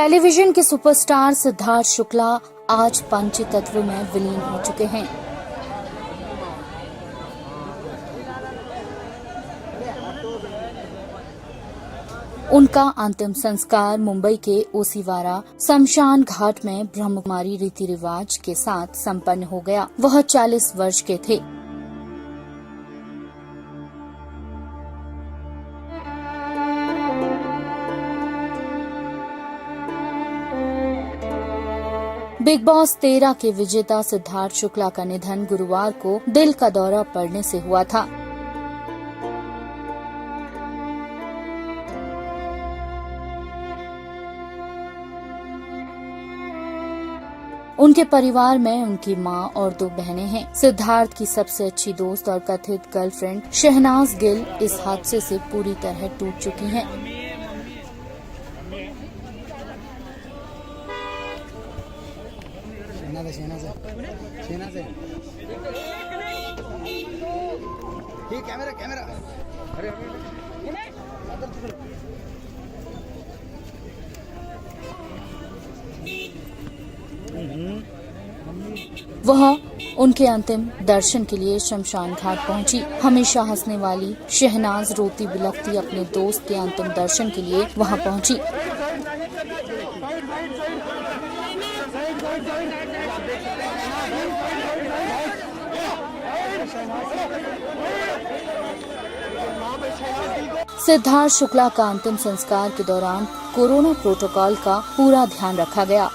Television के superstar Siddharth Shukla आज पंचतत्व में विलीन हो चुके हैं। उनका अंतिम संस्कार मुंबई के ओसीवारा शमशान घाट में ब्रह्मकुमारी रीति रिवाज के साथ संपन्न हो गया। वह 40 वर्ष के थे। बिग बॉस 13 के विजेता सिद्धार्थ शुक्ला का निधन गुरुवार को दिल का दौरा पड़ने से हुआ था। उनके परिवार में उनकी मां और 2 बहनें हैं। सिद्धार्थ की सबसे अच्छी दोस्त और कथित गर्लफ्रेंड शहनाज गिल इस हादसे से पूरी तरह टूट चुकी हैं। वह उनके अंतिम दर्शन के लिए शमशान घाट पहुंची। हमेशा हंसने वाली शहनाज रोती बिलखती अपने दोस्त के अंतिम दर्शन के लिए वहां पहुंची। सिद्धार्थ शुक्ला का अंतिम संस्कार के दौरान कोरोना प्रोटोकॉल का पूरा ध्यान रखा गया।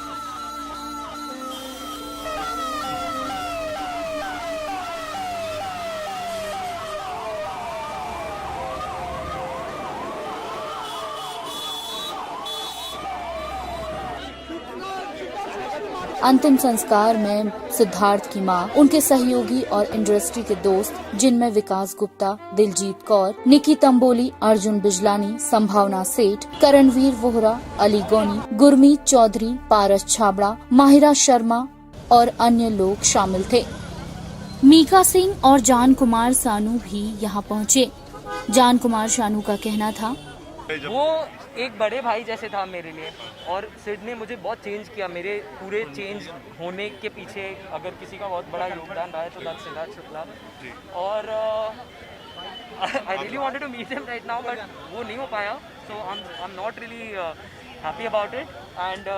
अंतिम संस्कार में सिद्धार्थ की मां, उनके सहयोगी और इंडस्ट्री के दोस्त जिनमें विकास गुप्ता, दिलजीत कौर, निकी तंबोली, अर्जुन बिजलानी, संभावना सेठ, करणवीर वोहरा, अली गोनी, गुरमीत चौधरी, पारस छाबड़ा, माहिरा शर्मा और अन्य लोग शामिल थे। मीका सिंह और जान कुमार सानू भी यहां पहुंचे। जान कुमार सानू का कहना था, वो एक बड़े भाई जैसे था मेरे लिए और सिड ने मुझे बहुत चेंज किया। मेरे पूरे चेंज होने के पीछे अगर किसी का बहुत बड़ा योगदान रहा है तो दैट्स सिद्धार्थ शुक्ला। और I really wanted to meet him right now but वो नहीं हो पाया, so I am not really happy about it. And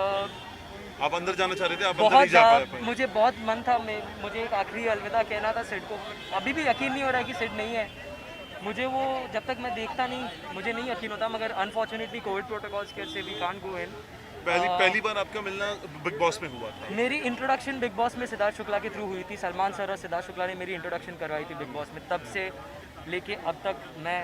आप अंदर जाना चाह रहे थे, आप अंदर नहीं जा पाए। मुझे बहुत मन था, मुझे एक आखिरी अलविदा कहना था सिड को। अभी भी यकीन नहीं हो रहा है कि सिड नहीं है। मुझे वो जब तक मैं देखता नहीं मुझे नहीं यकीन होता, मगर अनफॉर्चुनेटली कोविड प्रोटोकॉल्स के से वी कांट गो इन। पहली बार आपका मिलना बिग बॉस में हुआ था? मेरी इंट्रोडक्शन बिग बॉस में सिद्धार्थ शुक्ला के थ्रू हुई थी। सलमान सर और सिद्धार्थ शुक्ला ने मेरी इंट्रोडक्शन करवाई थी बिग बॉस में। तब से लेके अब तक मैं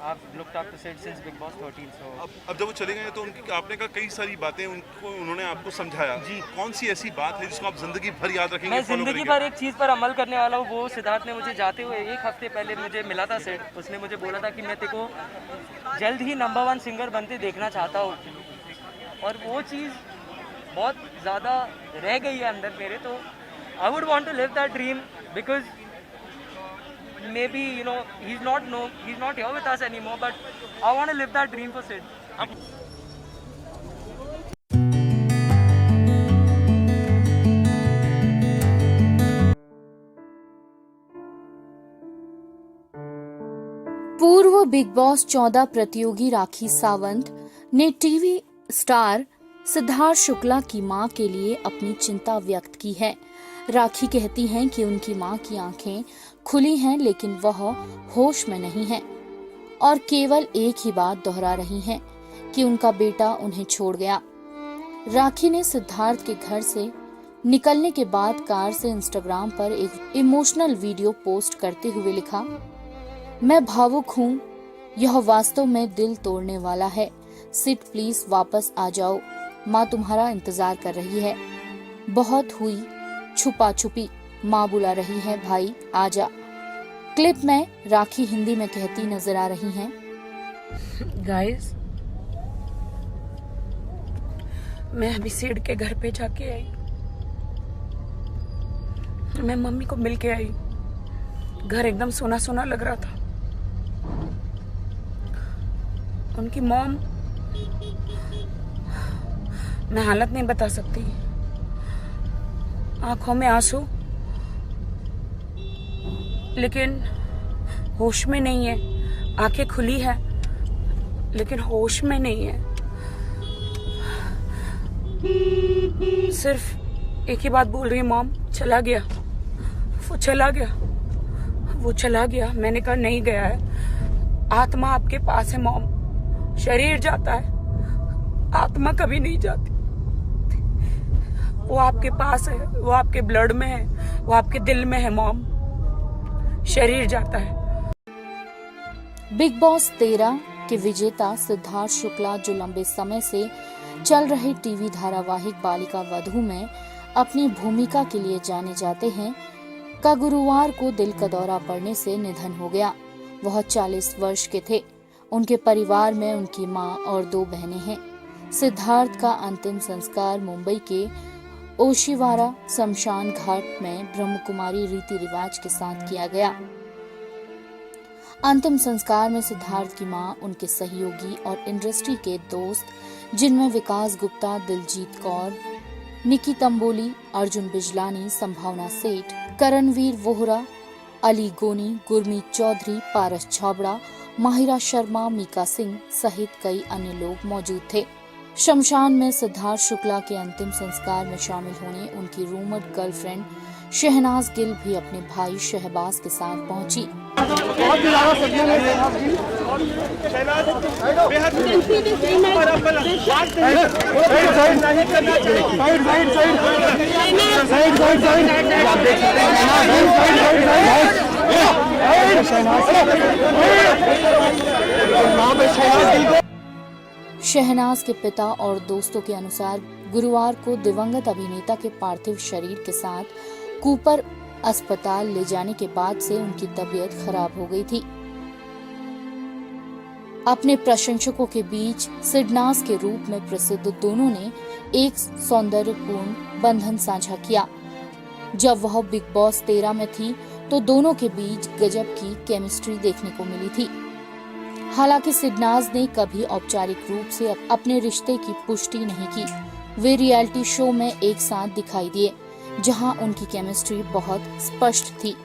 I've looked up to Sid since Big Boss 13. So अब जब वो चले गए तो उनकी आपने कहा कई सारी बातें उन्होंने आपको समझाया जी। कौन सी ऐसी बात है जिसको आप जिंदगी भर याद रखेंगे? मैं जिंदगी भर एक चीज़ पर अमल करने वाला हूँ। वो सिद्धार्थ ने मुझे जाते हुए 1 हफ्ते पहले मुझे मिला था सिड। उसने मुझे बोला था कि मैं तेरे को जल्द ही नंबर 1 सिंगर बनते देखना चाहता हूँ, और वो चीज़ बहुत ज़्यादा रह गई है अंदर मेरे। तो I would want to live that dream because maybe he's not here with us anymore, but I want to live that dream for Sid. पूर्व बिग बॉस 14 प्रतियोगी राखी सावंत ने टीवी स्टार सिद्धार्थ शुक्ला की मां के लिए अपनी चिंता व्यक्त की है। राखी कहती हैं कि उनकी मां की आंखें खुली हैं लेकिन वह होश में नहीं है और केवल एक ही बात दोहरा रही हैं कि उनका बेटा उन्हें छोड़ गया। राखी ने सिद्धार्थ के घर से निकलने के बाद कार से इंस्टाग्राम पर एक इमोशनल वीडियो पोस्ट करते हुए लिखा, मैं भावुक हूँ, यह वास्तव में दिल तोड़ने वाला है। सिड प्लीज वापस आ जाओ, माँ तुम्हारा इंतजार कर रही है। बहुत हुई छुपा छुपी, माँ बुला रही है, भाई आजा। क्लिप में राखी हिंदी में कहती नजर आ रही हैं, गाइस मैं अभी सिड के घर पे जाके आई। मैं मम्मी को मिल के आई। घर एकदम सोना सोना लग रहा था। उनकी मॉम मैं हालत नहीं बता सकती। आंखों में आंसू, लेकिन होश में नहीं है। आंखें खुली है लेकिन होश में नहीं है। सिर्फ एक ही बात बोल रही है, मॉम चला गया, वो चला गया, वो चला गया। मैंने कहा नहीं गया है, आत्मा आपके पास है मॉम। शरीर जाता है, आत्मा कभी नहीं जाती। वो आपके पास है, वो आपके ब्लड में है, वो आपके दिल में है मॉम। शरीर जाता है। बिग बॉस 13 के विजेता सिद्धार्थ शुक्ला, जो लंबे समय से चल रहे टीवी धारावाहिक बालिका वधू में अपनी भूमिका के लिए जाने जाते हैं, का गुरुवार को दिल का दौरा पड़ने से निधन हो गया। वह 40 वर्ष के थे। उनके परिवार में उनकी मां और 2 बहनें हैं। सिद्धार्थ का अंतिम संस्कार मुंबई के ओशिवारा शमशान घाट में ब्रह्मकुमारी रीति रिवाज के साथ किया गया। अंतिम संस्कार में सिद्धार्थ की मां, उनके सहयोगी और इंडस्ट्री के दोस्त, जिनमें विकास गुप्ता, दिलजीत कौर, निकी तंबोली, अर्जुन बिजलानी, संभावना सेठ, करणवीर वोहरा, अली गोनी, गुरमीत चौधरी, पारस छाबड़ा, माहिरा शर्मा, मीका सिंह सहित कई अन्य लोग मौजूद थे। शमशान में सिद्धार्थ शुक्ला के अंतिम संस्कार में शामिल होने उनकी रूमर गर्लफ्रेंड शहनाज गिल भी अपने भाई शहबाज के साथ पहुंची। शहनाज के पिता और दोस्तों के अनुसार गुरुवार को दिवंगत अभिनेता के पार्थिव शरीर के साथ कूपर अस्पताल ले जाने के बाद से उनकी तबीयत खराब हो गई थी। अपने प्रशंसकों के बीच सिडनास के रूप में प्रसिद्ध दोनों ने एक सौंदर्यपूर्ण बंधन साझा किया। जब वह बिग बॉस 13 में थी तो दोनों के बीच गजब की केमिस्ट्री देखने को मिली थी। हालांकि सिडनाज ने कभी औपचारिक रूप से अपने रिश्ते की पुष्टि नहीं की। वे रियलिटी शो में एक साथ दिखाई दिए, जहां उनकी केमिस्ट्री बहुत स्पष्ट थी।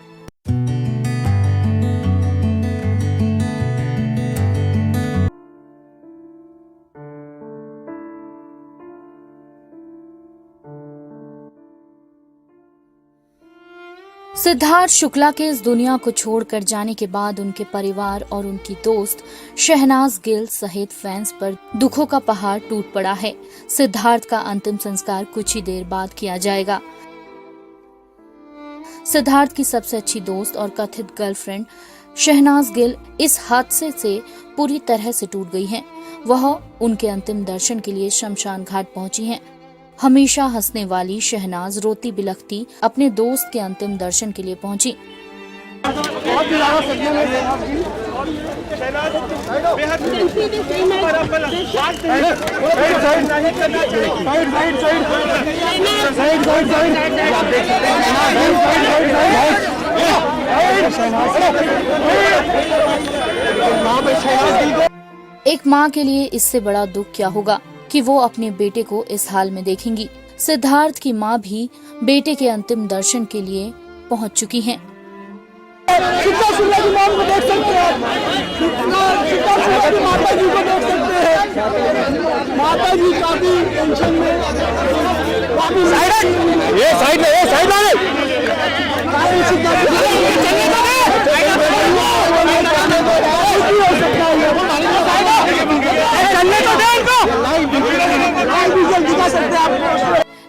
सिद्धार्थ शुक्ला के इस दुनिया को छोड़कर जाने के बाद उनके परिवार और उनकी दोस्त शहनाज गिल सहित फैंस पर दुखों का पहाड़ टूट पड़ा है। सिद्धार्थ का अंतिम संस्कार कुछ ही देर बाद किया जाएगा। सिद्धार्थ की सबसे अच्छी दोस्त और कथित गर्लफ्रेंड शहनाज गिल इस हादसे से पूरी तरह से टूट गई हैं। वह उनके अंतिम दर्शन के लिए शमशान घाट पहुंची हैं। हमेशा हंसने वाली शहनाज रोती बिलखती अपने दोस्त के अंतिम दर्शन के लिए पहुंची। एक माँ के लिए इससे बड़ा दुख क्या होगा कि वो अपने बेटे को इस हाल में देखेंगी। सिद्धार्थ की माँ भी बेटे के अंतिम दर्शन के लिए पहुंच चुकी हैं। माता जी काफी टेंशन में, ये साइड में,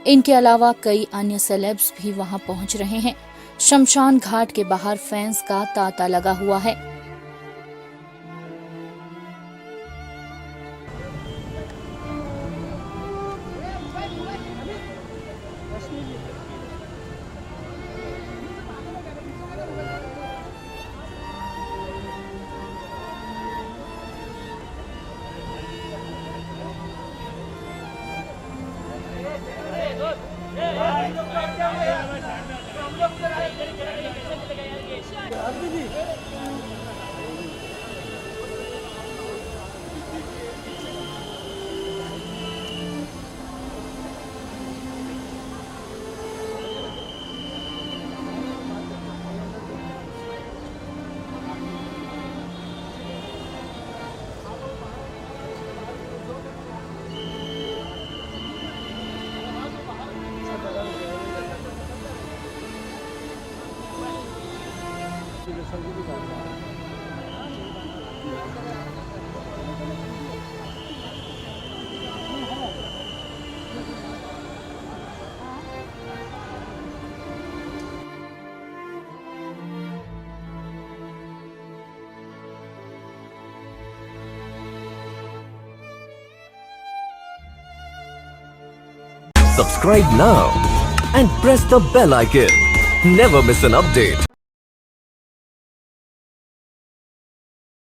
इनके अलावा कई अन्य सेलेब्स भी वहां पहुंच रहे हैं। शमशान घाट के बाहर फैंस का तांता लगा हुआ है। Subscribe now and press the bell icon. Never miss an update.